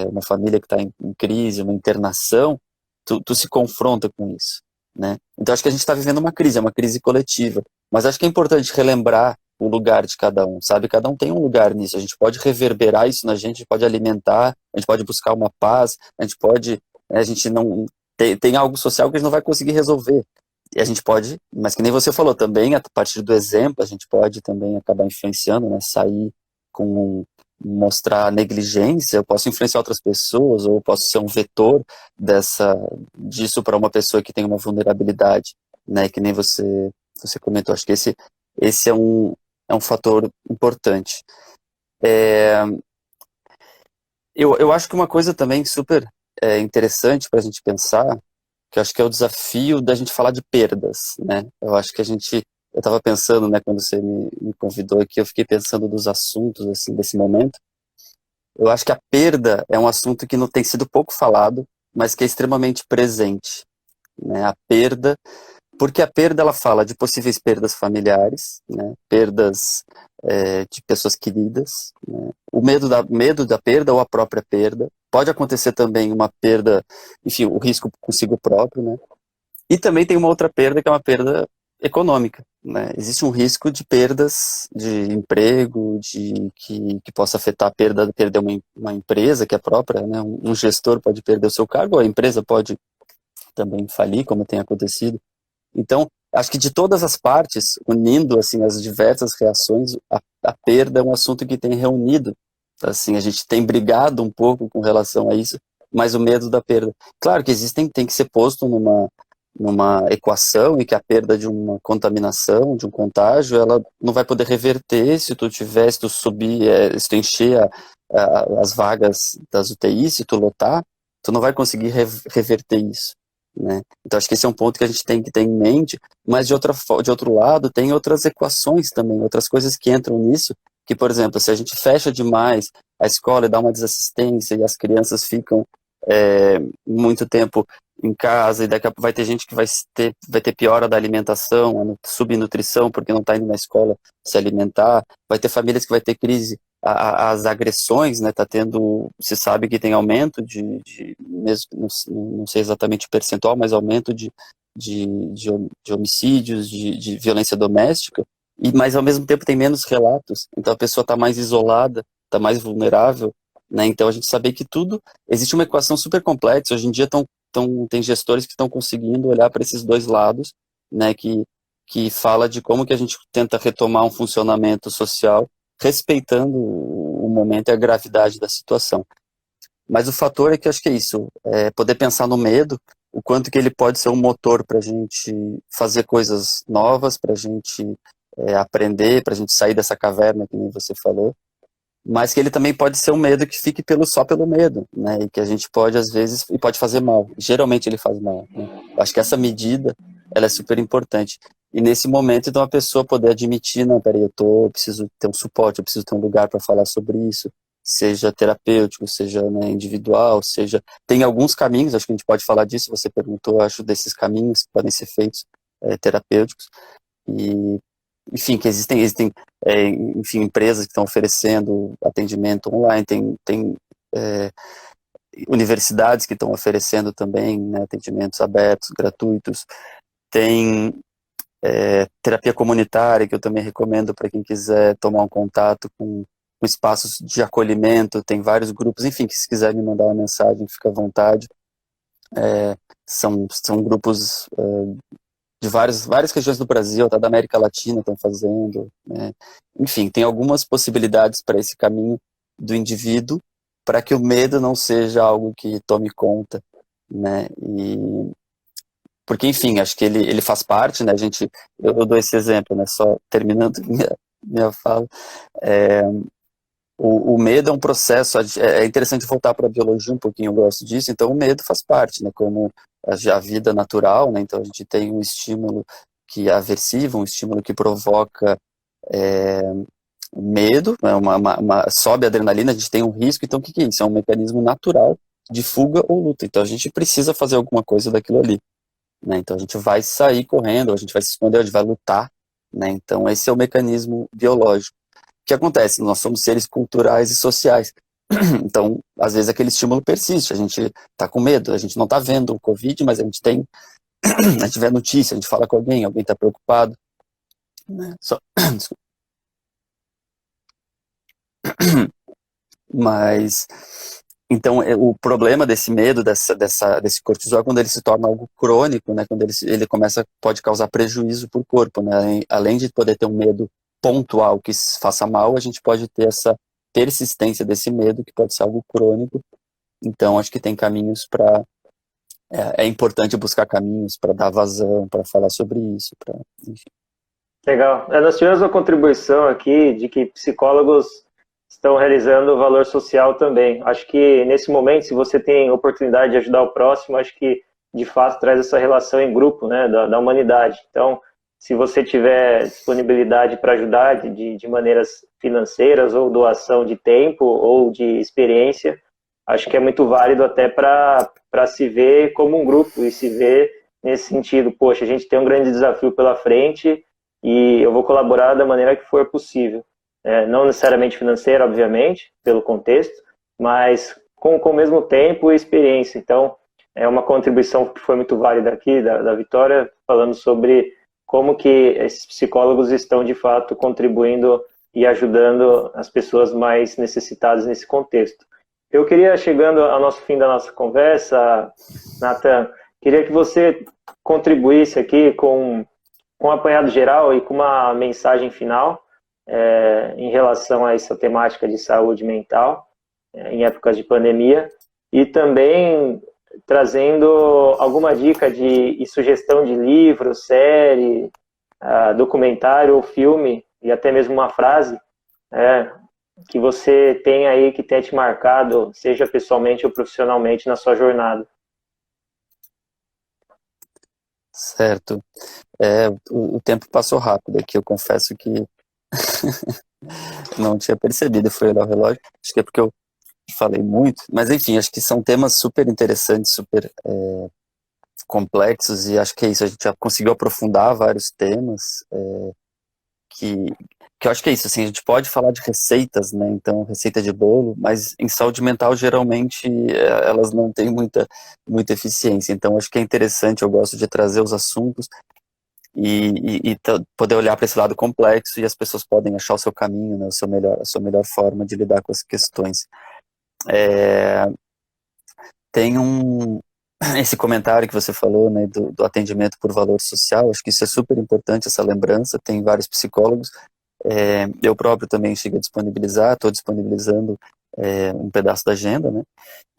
uma família que está em crise, uma internação, tu se confronta com isso, né? Então acho que a gente está vivendo uma crise, é uma crise coletiva, mas acho que é importante relembrar o lugar de cada um, sabe? Cada um tem um lugar nisso, a gente pode reverberar isso na gente, a gente pode alimentar, a gente pode buscar uma paz, a gente não, tem algo social que a gente não vai conseguir resolver, e a gente pode, mas que nem você falou também, a partir do exemplo, a gente pode também acabar influenciando, né? Sair mostrar negligência, eu posso influenciar outras pessoas, ou eu posso ser um vetor disso para uma pessoa que tem uma vulnerabilidade, né, que nem você comentou. Acho que esse é um fator importante. Eu acho que uma coisa também super interessante para a gente pensar, que eu acho que é o desafio da gente falar de perdas, né, eu acho que eu estava pensando, né, quando você me convidou aqui, eu fiquei pensando dos assuntos, assim, desse momento. Eu acho que a perda é um assunto que não tem sido pouco falado, mas que é extremamente presente, né? A perda, porque a perda, ela fala de possíveis perdas familiares, né? Perdas de pessoas queridas, né? O medo da perda ou a própria perda. Pode acontecer também uma perda, enfim, o risco consigo próprio, né? E também tem uma outra perda que é uma perda econômica, né? Existe um risco de perdas de emprego, que possa afetar a perder uma empresa que é própria, né? Um gestor pode perder o seu cargo, ou a empresa pode também falir, como tem acontecido. Então, acho que de todas as partes, unindo assim as diversas reações, a perda é um assunto que tem reunido. Assim, a gente tem brigado um pouco com relação a isso, mas o medo da perda. Claro que tem que ser posto numa equação e que a perda de uma contaminação, de um contágio, ela não vai poder reverter se tu tiver, se tu subir, se tu encher as vagas das UTIs, se tu lotar, tu não vai conseguir reverter isso, né? Então acho que esse é um ponto que a gente tem que ter em mente, mas de outro lado tem outras equações também, outras coisas que entram nisso, que, por exemplo, se a gente fecha demais a escola e dá uma desassistência e as crianças ficam muito tempo em casa, e daqui a pouco vai ter gente que vai ter piora da alimentação, subnutrição, porque não está indo na escola se alimentar, vai ter famílias que vai ter crise, as agressões, né, tá tendo, se sabe que tem aumento mesmo, não sei exatamente o percentual, mas aumento de homicídios, de violência doméstica, mas ao mesmo tempo tem menos relatos, então a pessoa está mais isolada, está mais vulnerável, né, então a gente sabe que existe uma equação super complexa, hoje em dia tem gestores que estão conseguindo olhar para esses dois lados, né, que fala de como que a gente tenta retomar um funcionamento social, respeitando o momento e a gravidade da situação. Mas o fator é que eu acho que é isso, poder pensar no medo, o quanto que ele pode ser um motor para a gente fazer coisas novas, para a gente aprender, para a gente sair dessa caverna, que nem você falou, mas que ele também pode ser um medo que fique só pelo medo, né, e que a gente pode, às vezes, e pode fazer mal. Geralmente ele faz mal, né? Eu acho que essa medida, ela é super importante. E nesse momento, então, a pessoa poder admitir, não, peraí, eu preciso ter um suporte, eu preciso ter um lugar para falar sobre isso, seja terapêutico, seja, né, individual, seja... Tem alguns caminhos, acho que a gente pode falar disso, você perguntou, acho, desses caminhos que podem ser feitos terapêuticos, e enfim, que existem enfim, empresas que estão oferecendo atendimento online, tem universidades que estão oferecendo também, né, atendimentos abertos, gratuitos, tem terapia comunitária, que eu também recomendo para quem quiser tomar um contato com espaços de acolhimento, tem vários grupos, enfim, que se quiser me mandar uma mensagem, fica à vontade. São grupos de várias regiões do Brasil, até da América Latina estão fazendo, né? Enfim, tem algumas possibilidades para esse caminho do indivíduo, para que o medo não seja algo que tome conta, né? Porque, enfim, acho que ele faz parte, né? Eu dou esse exemplo, né? Só terminando minha fala, o medo é um processo, é interessante voltar para a biologia um pouquinho, eu gosto disso, então o medo faz parte, né, como a vida natural, né, então a gente tem um estímulo que é aversivo, um estímulo que provoca medo, né, sobe a adrenalina, a gente tem um risco, então o que é isso? É um mecanismo natural de fuga ou luta, então a gente precisa fazer alguma coisa daquilo ali, né, então a gente vai sair correndo, a gente vai se esconder, a gente vai lutar, né, então esse é o mecanismo biológico. O que acontece? Nós somos seres culturais e sociais. Então, às vezes aquele estímulo persiste, a gente está com medo, a gente não está vendo o Covid, mas a gente a gente vê a notícia, a gente fala com alguém está preocupado. Né? Mas, então, o problema desse medo, desse cortisol, é quando ele se torna algo crônico, né? Quando ele pode causar prejuízo para o corpo, né? Além de poder ter um medo pontual que faça mal, a gente pode ter essa persistência desse medo, que pode ser algo crônico. Então, acho que tem caminhos para... É importante buscar caminhos para dar vazão, para falar sobre isso. Enfim. Legal. Nós tivemos uma contribuição aqui de que psicólogos estão realizando valor social também. Acho que nesse momento, se você tem oportunidade de ajudar o próximo, acho que de fato traz essa relação em grupo, né, da humanidade. Então, se você tiver disponibilidade para ajudar de maneiras financeiras ou doação de tempo ou de experiência, acho que é muito válido até para se ver como um grupo e se ver nesse sentido, poxa, a gente tem um grande desafio pela frente e eu vou colaborar da maneira que for possível. Não necessariamente financeira, obviamente, pelo contexto, mas com o mesmo tempo e experiência. Então, é uma contribuição que foi muito válida aqui da Vitória, falando sobre como que esses psicólogos estão, de fato, contribuindo e ajudando as pessoas mais necessitadas nesse contexto. Eu queria, chegando ao nosso fim da nossa conversa, Nathan, queria que você contribuísse aqui com um apanhado geral e com uma mensagem final em relação a essa temática de saúde mental em épocas de pandemia e também trazendo alguma dica e sugestão de livro, série, documentário ou filme, e até mesmo uma frase, que você tem aí que tenha te marcado, seja pessoalmente ou profissionalmente, na sua jornada. Certo. O tempo passou rápido aqui, eu confesso que não tinha percebido, foi olhar o relógio, acho que é porque eu falei muito, mas enfim, acho que são temas super interessantes, super complexos, e acho que é isso, a gente já conseguiu aprofundar vários temas, que, que eu acho que é isso, assim, a gente pode falar de receitas, né, então, receita de bolo, mas em saúde mental, geralmente, elas não têm muita eficiência, então acho que é interessante, eu gosto de trazer os assuntos e poder olhar para esse lado complexo, e as pessoas podem achar o seu caminho, né, a sua melhor forma de lidar com as questões. Tem esse comentário que você falou, né, do atendimento por valor social, acho que isso é super importante, essa lembrança, tem vários psicólogos, eu próprio também cheguei a disponibilizar, estou disponibilizando um pedaço da agenda, né,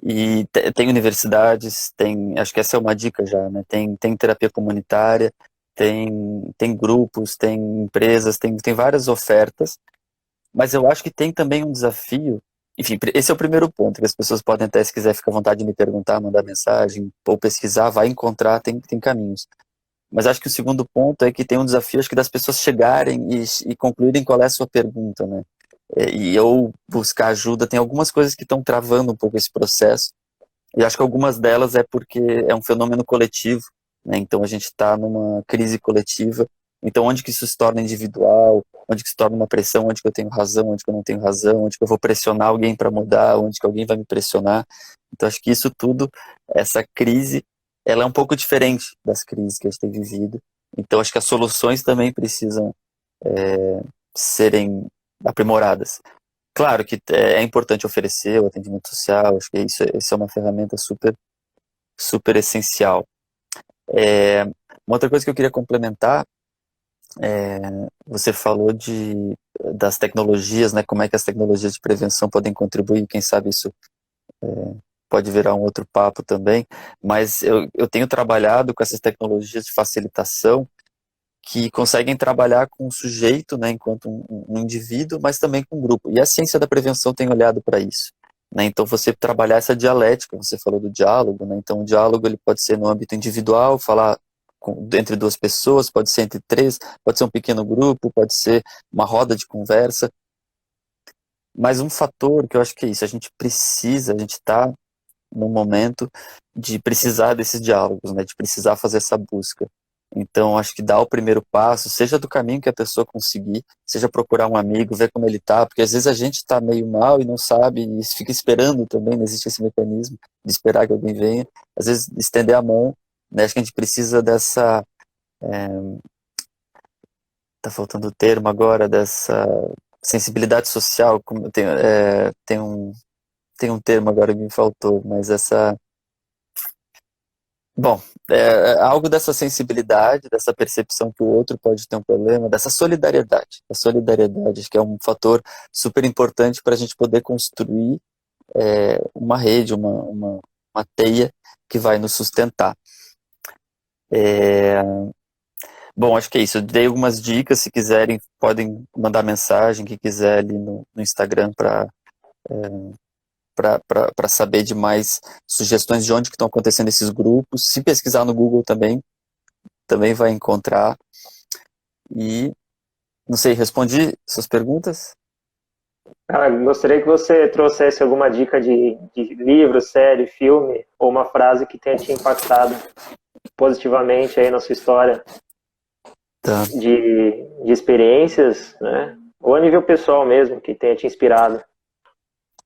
e tem universidades, acho que essa é uma dica já, né, tem terapia comunitária, tem grupos, tem empresas, tem várias ofertas, mas eu acho que tem também um desafio. Enfim, esse é o primeiro ponto, que as pessoas podem até, se quiser, ficar à vontade de me perguntar, mandar mensagem, ou pesquisar, vai encontrar, tem caminhos. Mas acho que o segundo ponto é que tem um desafio, acho que das pessoas chegarem e concluírem qual é a sua pergunta, né? E eu buscar ajuda, tem algumas coisas que estão travando um pouco esse processo, e acho que algumas delas é porque é um fenômeno coletivo, né? Então a gente está numa crise coletiva. Então onde que isso se torna individual? Onde que se torna uma pressão? Onde que eu tenho razão? Onde que eu não tenho razão? Onde que eu vou pressionar alguém para mudar? Onde que alguém vai me pressionar? Então acho que isso tudo, essa crise, ela é um pouco diferente das crises que a gente tem vivido. Então acho que as soluções também precisam serem aprimoradas. Claro que é importante oferecer o atendimento social, acho que isso é uma ferramenta super, super essencial. Uma outra coisa que eu queria complementar, você falou das tecnologias, né, como é que as tecnologias de prevenção podem contribuir, quem sabe isso pode virar um outro papo também, mas eu tenho trabalhado com essas tecnologias de facilitação que conseguem trabalhar com o sujeito, né, enquanto um indivíduo, mas também com um grupo. E a ciência da prevenção tem olhado para isso. Né? Então, você trabalhar essa dialética, você falou do diálogo, né? Então o diálogo ele pode ser no âmbito individual, falar entre duas pessoas, pode ser entre três, pode ser um pequeno grupo, pode ser uma roda de conversa. Mas um fator que eu acho que é isso, a gente está no momento de precisar desses diálogos, né, de precisar fazer essa busca. Então, acho que dar o primeiro passo, seja do caminho que a pessoa conseguir, seja procurar um amigo, ver como ele tá, porque às vezes a gente está meio mal e não sabe, e fica esperando também, não existe esse mecanismo de esperar que alguém venha, às vezes estender a mão, né, acho que a gente precisa dessa, tá faltando o termo agora, dessa sensibilidade social, como tem um termo agora que me faltou, mas essa. Bom, algo dessa sensibilidade, dessa percepção que o outro pode ter um problema, dessa solidariedade. A solidariedade, acho que é um fator super importante para a gente poder construir uma rede, uma teia que vai nos sustentar. Bom, acho que é isso. Eu dei algumas dicas, se quiserem, podem mandar mensagem, que quiser ali no Instagram para saber de mais sugestões de onde que estão acontecendo esses grupos. Se pesquisar no Google também vai encontrar. E, não sei, respondi suas perguntas? Gostaria que você trouxesse alguma dica de livro, série, filme, ou uma frase que tenha te impactado positivamente aí na sua história Tá, de experiências, né? Ou a nível pessoal mesmo, que tenha te inspirado.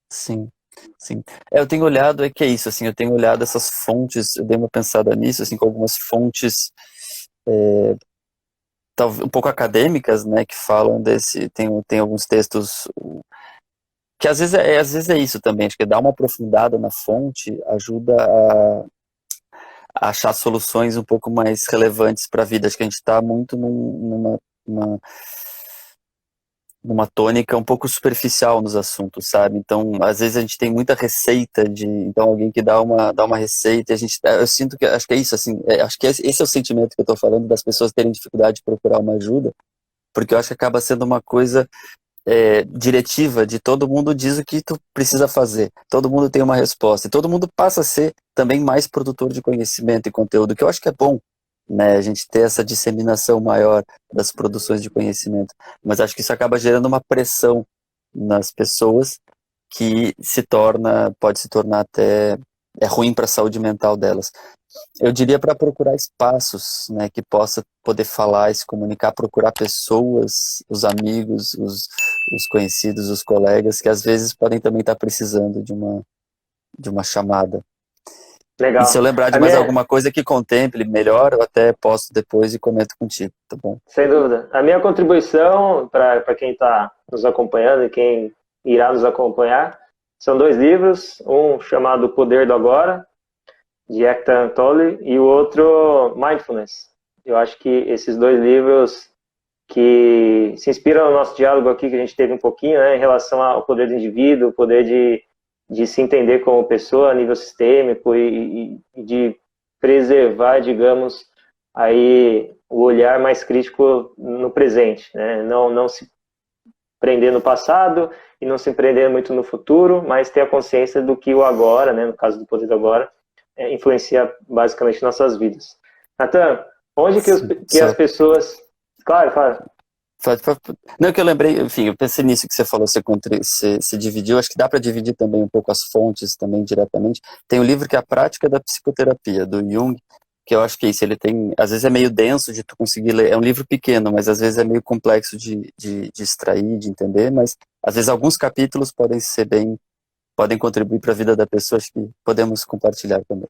sim, sim. Eu tenho olhado, que é isso, assim, eu tenho olhado essas fontes, eu dei uma pensada nisso, assim, com algumas fontes um pouco acadêmicas, né, que falam tem alguns textos que às vezes é isso também, acho que dar uma aprofundada na fonte ajuda a achar soluções um pouco mais relevantes para a vida. Acho que a gente está muito numa tônica um pouco superficial nos assuntos, sabe? Então, às vezes a gente tem muita receita então alguém que dá uma receita, eu sinto que, acho que é isso, assim, acho que esse é o sentimento que eu tô falando, das pessoas terem dificuldade de procurar uma ajuda, porque eu acho que acaba sendo uma coisa diretiva de todo mundo diz o que tu precisa fazer, todo mundo tem uma resposta, e todo mundo passa a ser também mais produtor de conhecimento e conteúdo, que eu acho que é bom, né, a gente ter essa disseminação maior das produções de conhecimento, mas acho que isso acaba gerando uma pressão nas pessoas que pode se tornar até ruim para a saúde mental delas. Eu diria para procurar espaços, né, que possa poder falar e se comunicar, procurar pessoas, os amigos, os conhecidos, os colegas, que às vezes podem também estar precisando de uma chamada. E se eu Legal. lembrar de A mais minha, alguma coisa que contemple melhor, eu até posto depois e comento contigo, tá bom? sem dúvida. A minha contribuição para quem está nos acompanhando e quem irá nos acompanhar são 2 livros, um chamado O Poder do Agora, de Eckhart Tolle, e o outro Mindfulness. Eu acho que esses 2 livros que se inspiram no nosso diálogo aqui, que a gente teve um pouquinho, né, em relação ao poder do indivíduo, o poder de se entender como pessoa a nível sistêmico e de preservar, digamos, aí o olhar mais crítico no presente, né? Não se prender no passado e não se prender muito no futuro, mas ter a consciência do que o agora, né, no caso do poder do agora, influencia basicamente nossas vidas. Natan, onde que as pessoas... Claro, claro. Não, que eu lembrei, enfim, eu pensei nisso que você falou, você dividiu, acho que dá para dividir também um pouco as fontes também diretamente. Tem um livro que é A Prática da Psicoterapia, do Jung, que eu acho que é isso, ele tem, às vezes é meio denso de tu conseguir ler, é um livro pequeno, mas às vezes é meio complexo de extrair, de entender, mas às vezes alguns capítulos podem contribuir para a vida da pessoa, acho que podemos compartilhar também.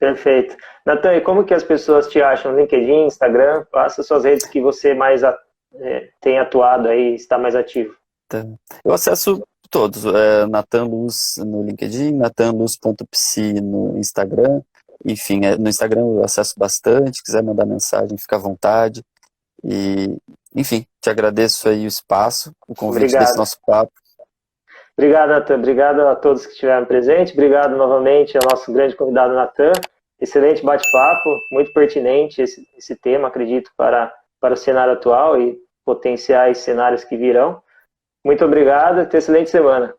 Perfeito. Natan, e como que as pessoas te acham no LinkedIn, Instagram? Passa suas redes que você mais tem atuado aí, está mais ativo. Então, eu acesso todos, Natan Luz no LinkedIn, natanluz.psi no Instagram, enfim, no Instagram eu acesso bastante, quiser mandar mensagem, fica à vontade, e, enfim, te agradeço aí o espaço, o convite desse Obrigado. nosso papo. Obrigado, Natan. Obrigado a todos que estiveram presentes. Obrigado novamente ao nosso grande convidado, Natan. Excelente bate-papo, muito pertinente esse tema, acredito, para o cenário atual e potenciais cenários que virão. Muito obrigado e excelente semana.